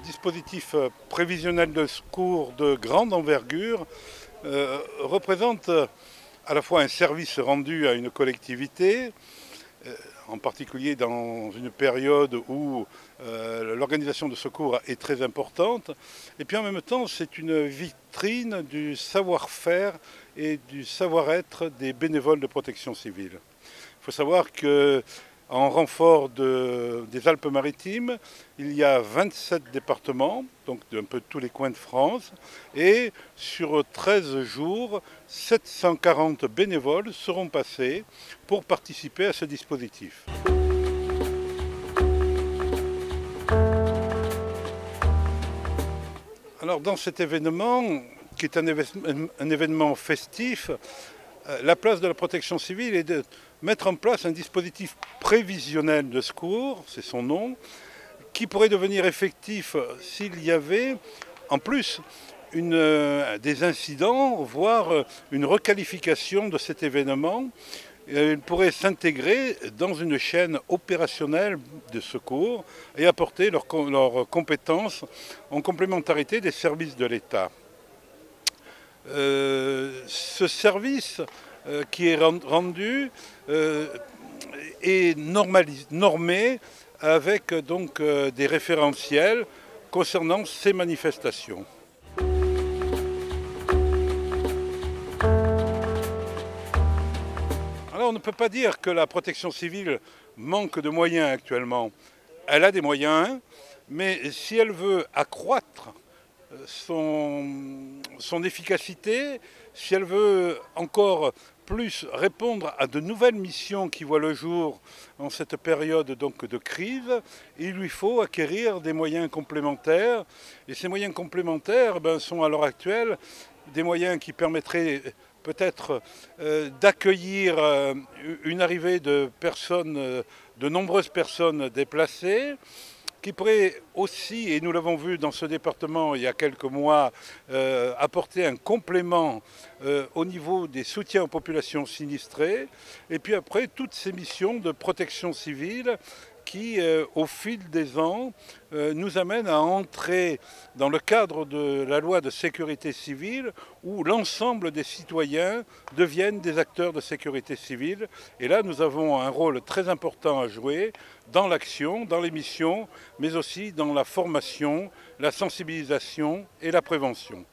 dispositif prévisionnel de secours de grande envergure représente à la fois un service rendu à une collectivité, en particulier dans une période où l'organisation de secours est très importante, et puis en même temps c'est une vitrine du savoir-faire et du savoir-être des bénévoles de protection civile. Il faut savoir que en renfort des Alpes-Maritimes, il y a 27 départements, donc d'un peu tous les coins de France, et sur 13 jours, 740 bénévoles seront passés pour participer à ce dispositif. Alors dans cet événement, qui est un événement festif, la place de la protection civile est de mettre en place un dispositif prévisionnel de secours, c'est son nom, qui pourrait devenir effectif s'il y avait en plus des incidents, voire une requalification de cet événement. Il pourrait s'intégrer dans une chaîne opérationnelle de secours et apporter leurs compétences en complémentarité des services de l'État. Ce service qui est rendu est normé avec donc des référentiels concernant ces manifestations. Alors on ne peut pas dire que la protection civile manque de moyens actuellement. Elle a des moyens, mais si elle veut accroître son efficacité, si elle veut encore plus répondre à de nouvelles missions qui voient le jour en cette période donc de crise, il lui faut acquérir des moyens complémentaires. Et ces moyens complémentaires sont à l'heure actuelle des moyens qui permettraient peut-être d'accueillir une arrivée de personnes, de nombreuses personnes déplacées, qui pourrait aussi, et nous l'avons vu dans ce département il y a quelques mois, apporter un complément au niveau des soutiens aux populations sinistrées, et puis après toutes ces missions de protection civile qui, au fil des ans, nous amènent à entrer dans le cadre de la loi de sécurité civile où l'ensemble des citoyens deviennent des acteurs de sécurité civile. Et là, nous avons un rôle très important à jouer dans l'action, dans les missions, mais aussi dans la formation, la sensibilisation et la prévention.